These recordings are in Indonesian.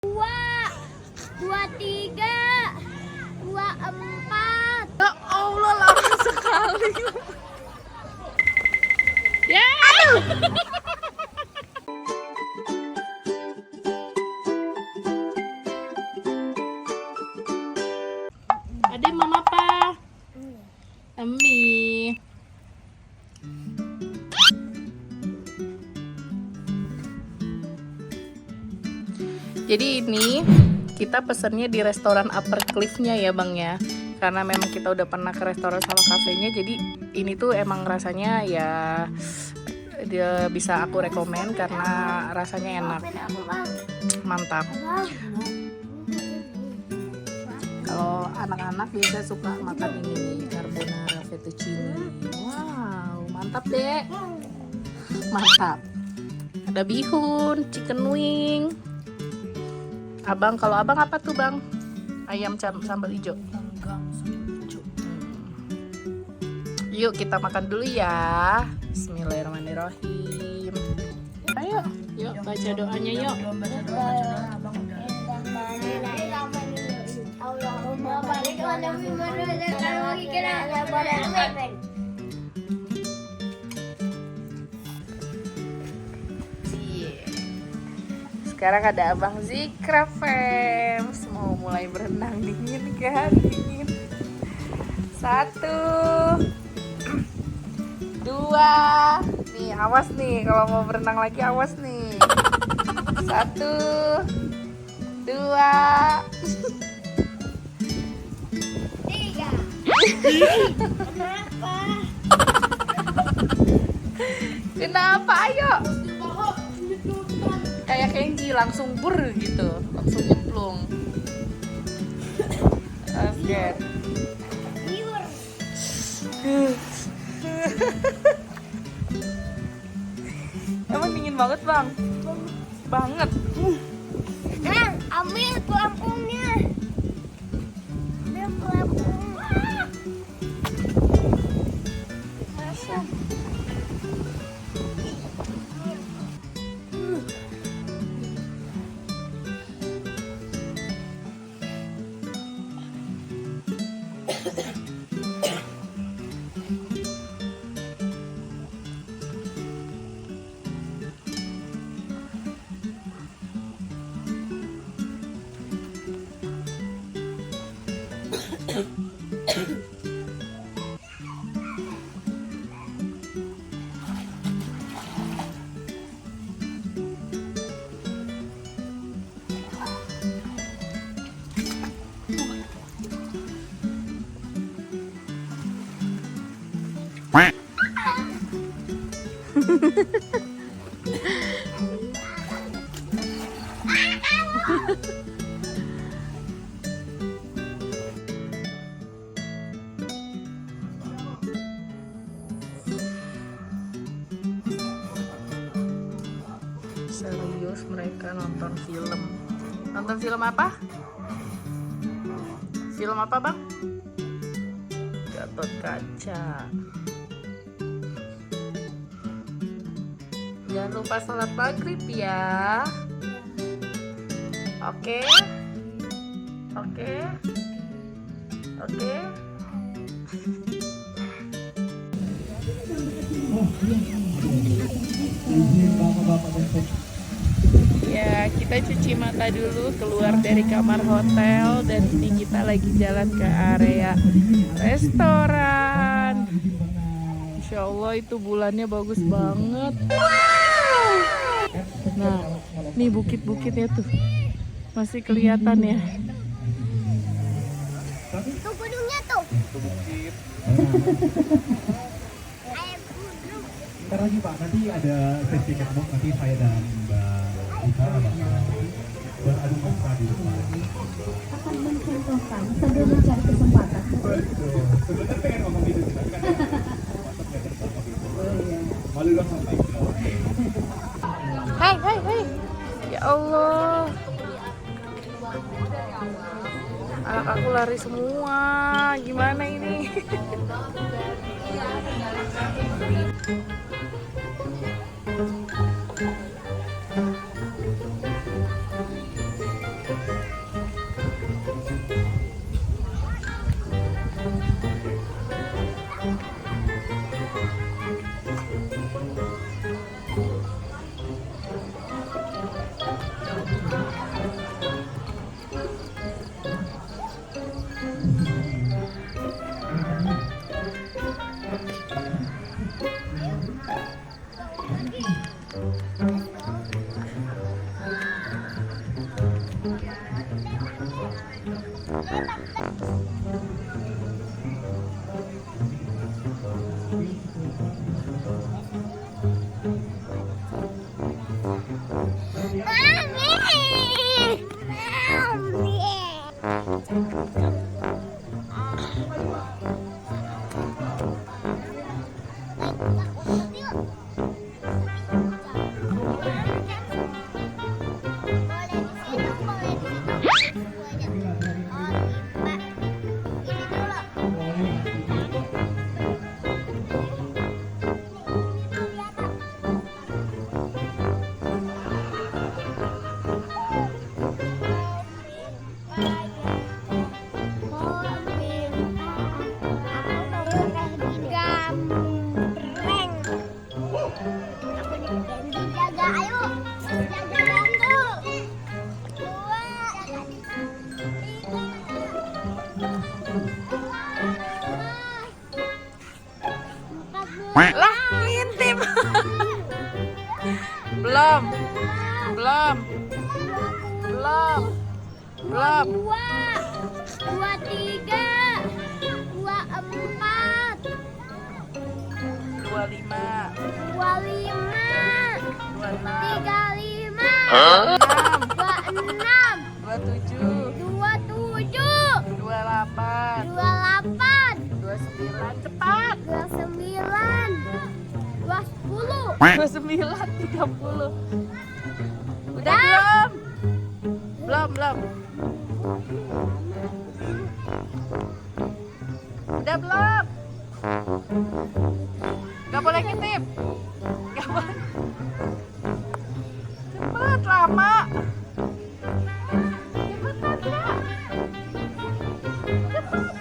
Dua, dua tiga, dua empat. Ya Allah, lama sekali. Ya. Adik mama apa? Emi. Jadi ini kita pesennya di restoran Upper Cliff-nya ya Bang ya. Karena memang kita udah pernah ke restoran sama kafenya, jadi ini tuh emang rasanya ya dia bisa aku rekomen karena rasanya enak. Mantap. Kalau anak-anak biasa suka makan ini carbonara fettuccine. Wow, mantap deh. Mantap. Ada bihun, chicken wing. Abang, kalau abang apa tuh Bang? Ayam sambal hijau. Yuk kita makan dulu ya. Bismillahirrahmanirrahim. Ayo, yuk baca doanya yuk. Allahumma barik lana fima razaqtana wa qina adzabannar. Sekarang ada Abang Zikra Fems mau mulai berenang. Dingin kan? Dingin. 1, 2. Nih awas nih, kalau mau berenang lagi awas nih. 1, 2. Tiga. Kenapa? Kenapa? Ayo. Kayak Kenji langsung bur gitu, langsung nyemplung. Oke. Emang dingin banget Bang? Banget. Ambil pelampungnya. Ambil pelampung. Serius mereka nonton film. Nonton film apa? Film apa Bang? Gatot Kaca. Jangan lupa sholat maghrib ya. Oke. Oke. Oke. Ya, kita cuci mata dulu keluar dari kamar hotel dan ini kita lagi jalan ke area restoran. Insya Allah itu bulannya bagus banget. Nah, nih bukit-bukitnya tuh masih kelihatan ya. Tuh gunungnya tuh. Bukit. Ntar lagi Pak, nanti ada sesi ketemu nanti saya dan Mbak Ika bakal beradu mesra di depan. Akan mencontohkan sambil mencari kesempatan. Betul. Sebenarnya pengen ngomong gitu sih, tapi kan masuk nggak bersama gitu. Malu dong sampai gitu. Hai, hai, hai. Ya Allah. Anak aku lari semua. Gimana ini? Lah, ngintip. Belum. Belum. Belum. Belum. 2, 3, 24, 25. 25, 26. 35, 26. 26, 27. 28, 28. 28, 29. Cepat. 29, 20. 29. 30. Udah belum? Belum. Udah belum? Gak boleh ngintip. Gak boleh. Cepet, lama. Cepetan, Kak. Cepet.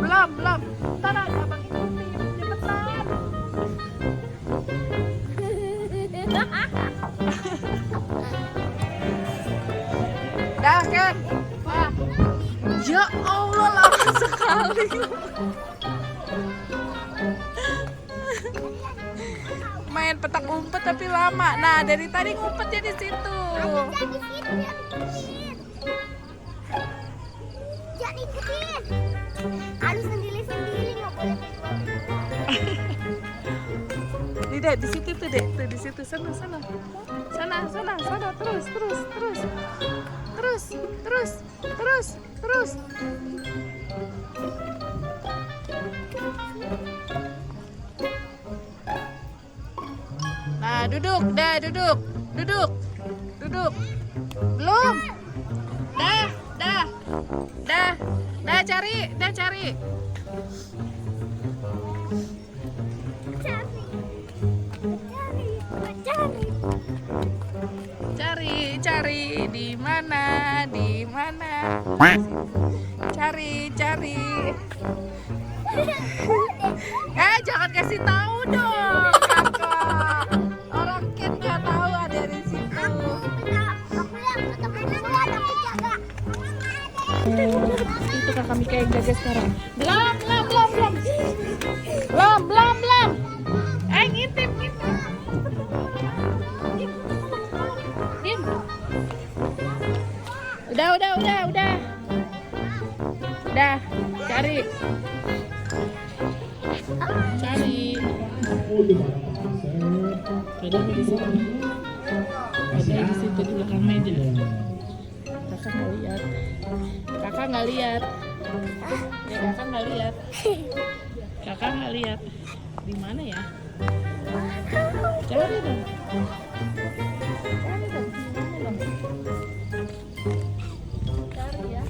Belum. Ntar ada abang ngintip. Cepetan. Dah kan? Wah. Ya Allah, lama sekali. Main petak umpet tapi lama. Nah, dari tadi ngumpetnya di situ. Jangan ikutin. Harus sendiri-sendiri, nggak boleh Dek, di situ tuh, Dek. Tuh di situ, sana. Terus. Nah, duduk. Belum. Dah cari. Cari di mana? Cari. Jangan kasih tahu dong, Kakak. Orang Ken nggak tahu ada di situ. Itu Kakak Mika yang jaga sekarang. Belum. Ngintip. Diam. Udah. Cari. Ada di situ. Ada di situ di belakang meja. Kakak nggak lihat. Ya, kakak nggak lihat. Di mana ya? Cari dong. Cari ya.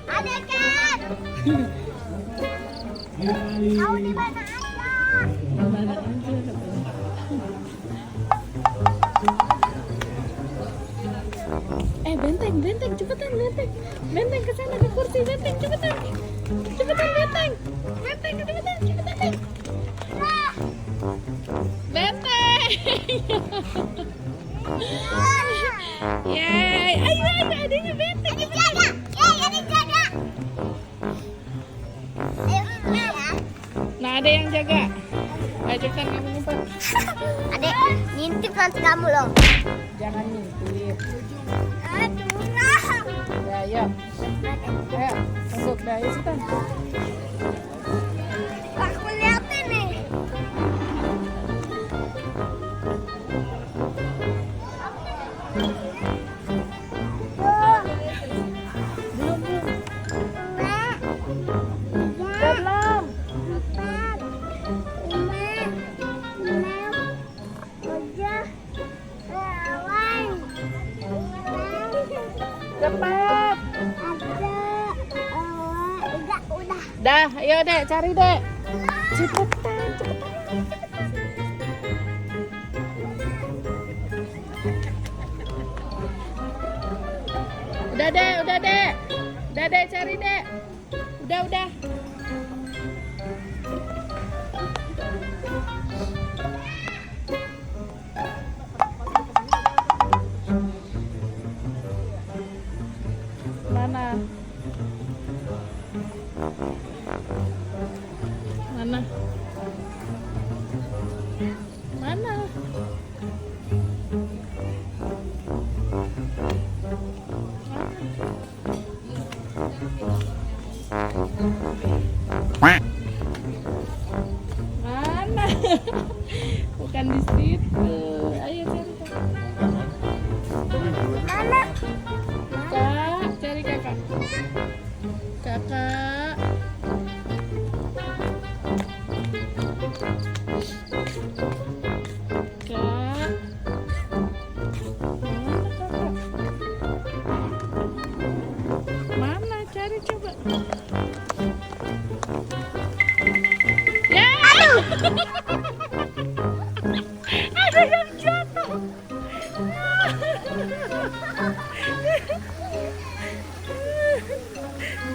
Ada kan? Tahu di mana aja? Benteng, cepetan benteng. Benteng ke sana ke kursi, benteng cepetan. Cepetan benteng. Benteng. Benteng. Yeay, ayo adanya bete. Ada jaga. Ada jaga. Nah, ada yang jaga. Ajakan kamu ngumpet. Adek, ngintip nanti kamu loh. Jangan ngintip. Aduh. Ya, ya. Ayo, masuk dah, ayo Sultan. Aku liatin nih. Belum. Cepat. Udah. Dah, ayo Dek, cari Dek. Cepetan, cepetan. Udah Dek, udah Dek. Udah Dek, cari Dek. Udah. Mana? Mana? Mana? Mana? Bukan di situ. Ayo cari. Mana? Kak, cari kakak. Kakak. Kak. Mana kakak? Mana? Cari coba. Ya. Ada yang jatuh.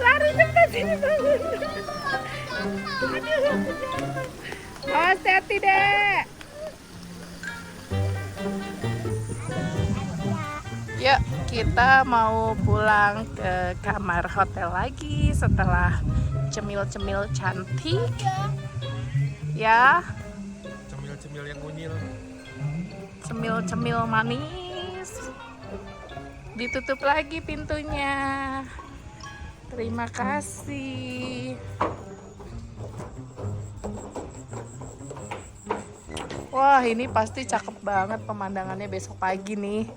Lari cepat sini bangun. Aduh, aku jatuh. Hati-hati Dek. Yuk, kita mau pulang ke kamar hotel lagi setelah cemil-cemil cantik. Ya, Cemil-cemil yang unyil. cemil-cemil manis. Ditutup lagi pintunya. Terima kasih. Wah, ini pasti cakep banget pemandangannya besok pagi nih.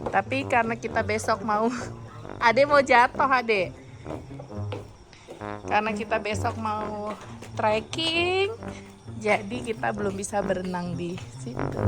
Tapi karena kita besok mau Ade mau jatuh, Ade. Karena kita besok mau trekking, jadi kita belum bisa berenang di situ.